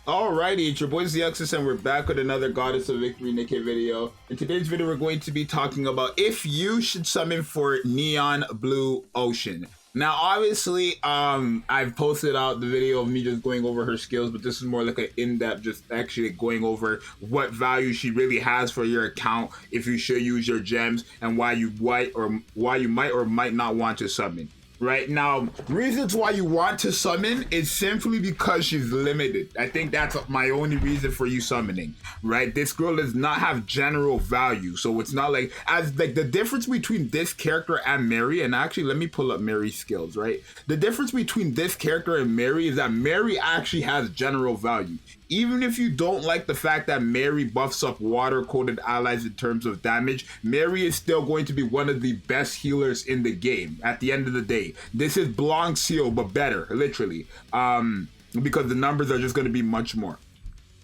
Alrighty, it's your boy Zxous and we're back with another Goddess of Victory Nikke video. In today's video, we're going to be talking about if you should summon for Neon Blue Ocean. Now, obviously, I've posted out the video of me just going over her skills, but this is more like an in-depth, just actually going over what value she really has for your account, if you should use your gems, and why you might or might not want to summon. Right now, reasons why you want to summon is simply because she's limited. I think that's my only reason for you summoning, right? This girl does not have general value, so it's not like the difference between this character and Mary. And actually, let me pull up Mary's skills, right? The difference between this character and Mary is that Mary actually has general value. Even if you don't like the fact that Mary buffs up water-coated allies in terms of damage, Mary is still going to be one of the best healers in the game at the end of the day. This is Blanc Seal, but better, literally, because the numbers are just going to be much more,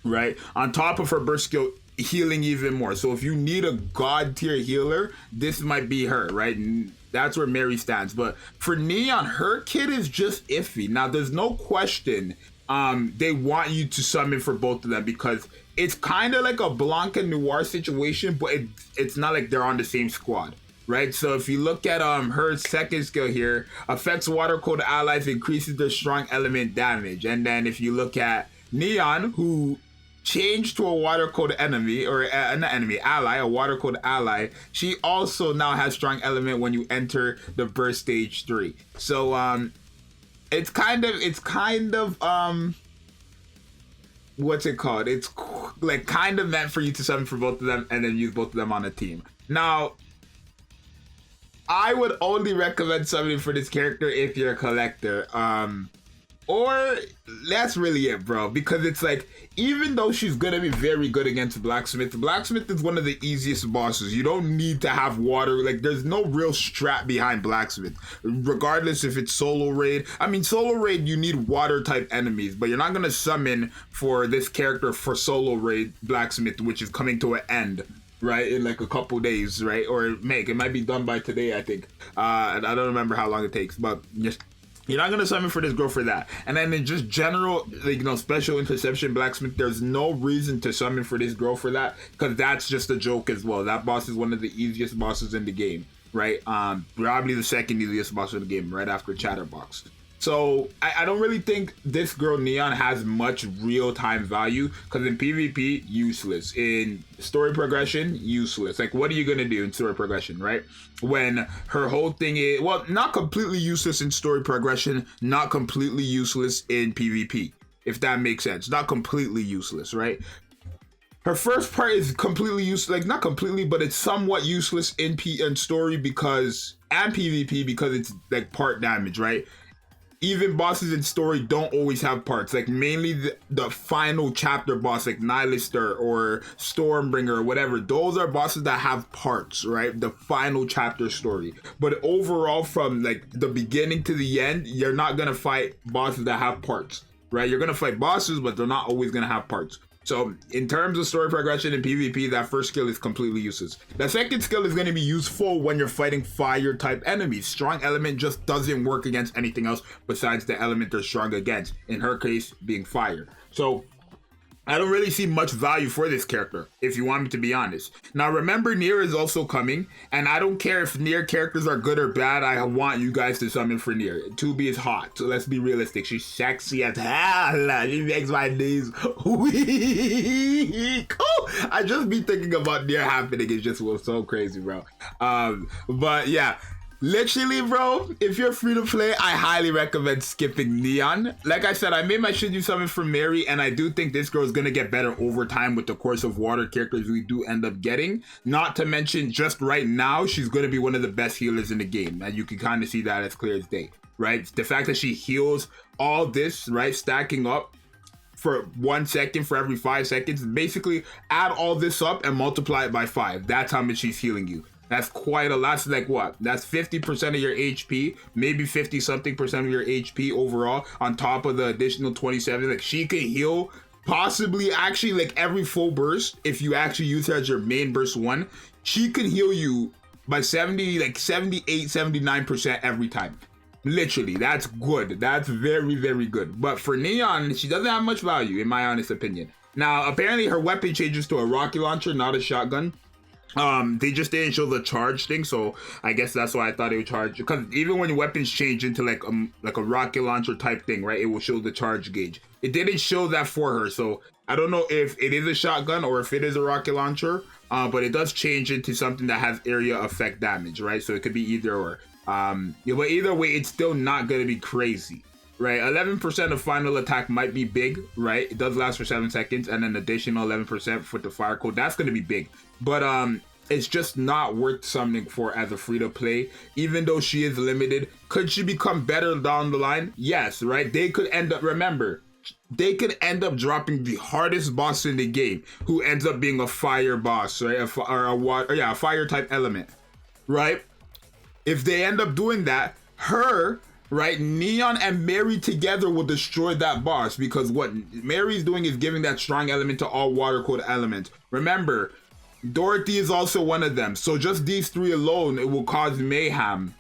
right? On top of her burst skill, healing even more. So if you need a god tier healer, this might be her, right? That's where Mary stands. But for Neon, her kit is just iffy. Now, there's no question they want you to summon for both of them because it's kind of like a Blanc and Noir situation, but it's not like they're on the same squad, right? So if you look at her second skill here, affects water code allies, increases their strong element damage. And then if you look at Neon, who changed to a water code enemy, or an enemy ally, a water code ally, she also now has strong element when you enter the burst stage 3. So it's kind of what's it called? It's like kind of meant for you to summon for both of them and then use both of them on a team. Now, I would only recommend summoning for this character if you're a collector. Or that's really it, bro, because it's like, even though she's gonna be very good against Blacksmith is one of the easiest bosses. You don't need to have water, like there's no real strat behind Blacksmith, regardless if it's solo raid. I mean, solo raid you need water type enemies, but you're not gonna summon for this character for solo raid Blacksmith, which is coming to an end, right, in like a couple days, right? Or it might be done by today, I think. I don't remember how long it takes, but just you're not gonna summon for this girl for that. And then in just general, like, you know, special interception Blacksmith, there's no reason to summon for this girl for that, because that's just a joke as well. That boss is one of the easiest bosses in the game, right? Probably the second easiest boss in the game, right after Chatterbox. So I don't really think this girl Neon has much real-time value, because in PvP, useless. In story progression, useless. Like, what are you gonna do in story progression, right? When her whole thing is, well, not completely useless in story progression, not completely useless in PvP, if that makes sense. Not completely useless, right? Her first part is completely useless, like not completely, but it's somewhat useless in story because, and PvP, because it's like part damage, right? Even bosses in story don't always have parts, like mainly the final chapter boss, like Nihilister or Stormbringer or whatever. Those are bosses that have parts, right? The final chapter story. But overall, from like the beginning to the end, you're not gonna fight bosses that have parts, right? You're gonna fight bosses, but they're not always gonna have parts. So in terms of story progression in PvP, that first skill is completely useless. The second skill is going to be useful when you're fighting fire type enemies. Strong element just doesn't work against anything else besides the element they're strong against, in her case being fire. So I don't really see much value for this character, if you want me to be honest. Now remember, Nier is also coming, and I don't care if Nier characters are good or bad, I want you guys to summon for Nier. 2B is hot, so let's be realistic. She's sexy as hell. She makes my knees weak. Oh, I just be thinking about Nier happening. It just was so crazy, bro. But yeah. Literally, bro, if you're free to play, I highly recommend skipping Neon. Like I said, I made my should you summon for Mary, and I do think this girl is going to get better over time with the course of water characters we do end up getting. Not to mention, just right now, she's going to be one of the best healers in the game, and you can kind of see that as clear as day, right? The fact that she heals all this, right, stacking up for 1 second for every 5 seconds, basically add all this up and multiply it by 5. That's how much she's healing you. That's quite a lot. That's like what? That's 50% of your HP, maybe 50 something percent of your HP overall, on top of the additional 27. Like, she can heal possibly actually like every full burst. If you actually use her as your main burst one, she can heal you by 78, 79% every time. Literally, that's good. That's very, very good. But for Neon, she doesn't have much value, in my honest opinion. Now, apparently her weapon changes to a rocket launcher, not a shotgun. They just didn't show the charge thing, so I guess that's why I thought it would charge. Because even when weapons change into like a rocket launcher type thing, right, it will show the charge gauge. It didn't show that for her, so I don't know if it is a shotgun or if it is a rocket launcher. But it does change into something that has area effect damage, right? So it could be either or. Yeah, but either way, it's still not gonna be crazy, right? 11% of final attack might be big, right? It does last for 7 seconds, and an additional 11% for the fire code. That's gonna be big, but it's just not worth summoning for as a free to play. Even though she is limited, could she become better down the line? Yes, right? They could end up, remember, they could end up dropping the hardest boss in the game, who ends up being a fire boss, right? A fire type element, right? If they end up doing that, her, right, Neon and Mary together will destroy that boss, because what Mary's doing is giving that strong element to all water code elements. Remember, Dorothy is also one of them. So just these three alone, it will cause mayhem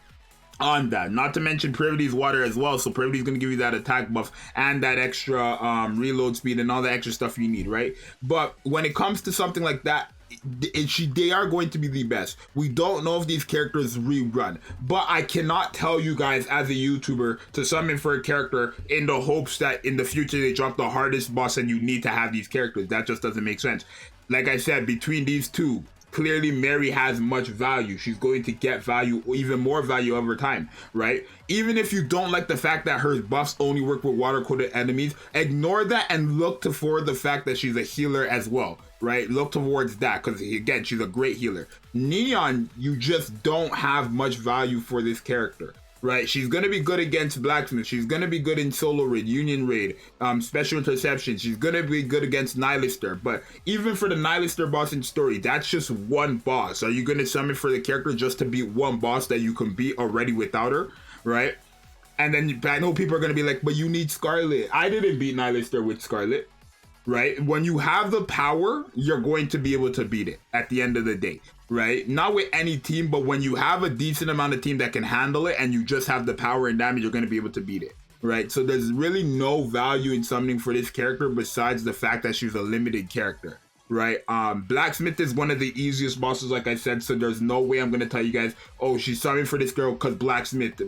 on that. Not to mention Privity's water as well. So Privity's going to give you that attack buff and that extra reload speed and all the extra stuff you need, right? But when it comes to something like that, they are going to be the best. We don't know if these characters rerun, but I cannot tell you guys as a YouTuber to summon for a character in the hopes that in the future they drop the hardest boss and you need to have these characters. That just doesn't make sense. Like I said, between these two, clearly Mary has much value. She's going to get value, even more value over time, right? Even if you don't like the fact that her buffs only work with water-coded enemies, ignore that and look toward the fact that she's a healer as well, right? Look towards that, because again, she's a great healer. Neon, you just don't have much value for this character, right? She's gonna be good against Blacksmith. She's gonna be good in solo raid, union raid, special interception. She's gonna be good against Nihilister. But even for the Nihilister boss in story, that's just one boss. Are you gonna summon for the character just to beat one boss that you can beat already without her, right? And then I know people are gonna be like, but you need Scarlet. I didn't beat Nihilister with Scarlet, right? When you have the power, you're going to be able to beat it at the end of the day, right? Not with any team, but when you have a decent amount of team that can handle it and you just have the power and damage, you're going to be able to beat it, right? So there's really no value in summoning for this character besides the fact that she's a limited character, right? Blacksmith is one of the easiest bosses, like I said, so there's no way I'm going to tell you guys, oh, she's summoning for this girl because Blacksmith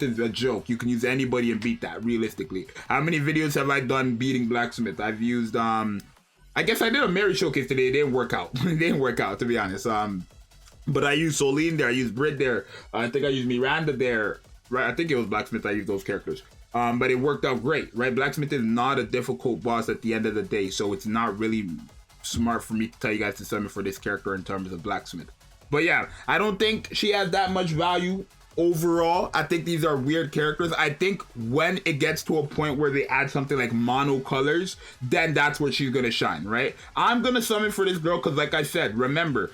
is a joke. You can use anybody and beat that, realistically. How many videos have I done beating Blacksmith? I've used, I guess I did a Mary showcase today. It didn't work out. It didn't work out, to be honest. But I used Soline there. I used Brit there. I think I used Miranda there. Right? I think it was Blacksmith. I used those characters. But it worked out great, right? Blacksmith is not a difficult boss at the end of the day, so it's not really smart for me to tell you guys to summon for this character in terms of Blacksmith. But yeah, I don't think she has that much value overall. I think these are weird characters. I think when it gets to a point where they add something like mono colors, then that's where she's gonna shine, right? I'm gonna summon for this girl because, like I said, remember,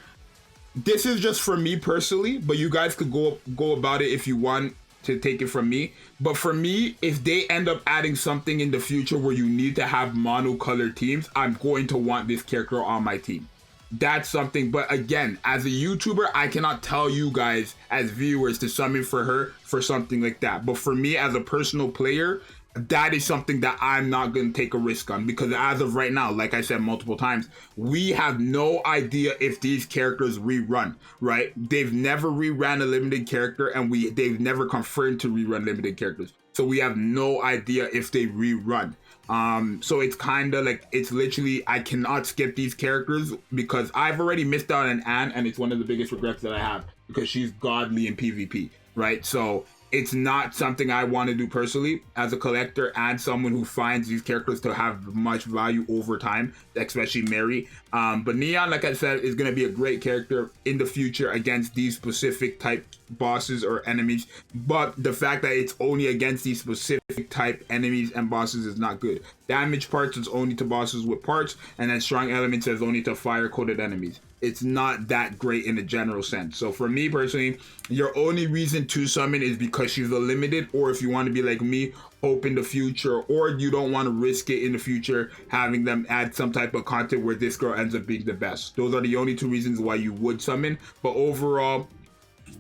this is just for me personally, but you guys could go about it if you want to take it from me. But for me, if they end up adding something in the future where you need to have mono color teams, I'm going to want this character on my team. That's something. But again, as a YouTuber, I cannot tell you guys as viewers to summon for her for something like that. But for me as a personal player, that is something that I'm not going to take a risk on, because as of right now, like I said multiple times, we have no idea if these characters rerun, right? They've never rerun a limited character, and they've never confirmed to rerun limited characters. So we have no idea if they rerun. So it's kind of like, it's literally, I cannot skip these characters because I've already missed out on Anne, and it's one of the biggest regrets that I have because she's godly in PvP, right? So it's not something I want to do personally as a collector and someone who finds these characters to have much value over time, especially Mary. But Neon, like I said, is going to be a great character in the future against these specific type bosses or enemies. But the fact that it's only against these specific type enemies and bosses is not good. Damage parts is only to bosses with parts, and then strong elements is only to fire-coded enemies. It's not that great in a general sense. So for me personally, your only reason to summon is because she's a limited, or if you want to be like me, hope in the future, or you don't want to risk it in the future having them add some type of content where this girl ends up being the best. Those are the only two reasons why you would summon. But overall,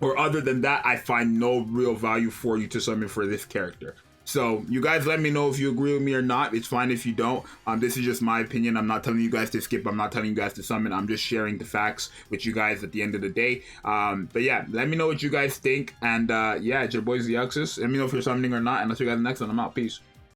or other than that, I find no real value for you to summon for this character. So you guys let me know if you agree with me or not. It's fine if you don't. This is just my opinion. I'm not telling you guys to skip. I'm not telling you guys to summon. I'm just sharing the facts with you guys at the end of the day. But yeah, let me know what you guys think. And yeah, it's your boy Zxous. Let me know if you're summoning or not. And I'll see you guys next one. I'm out. Peace.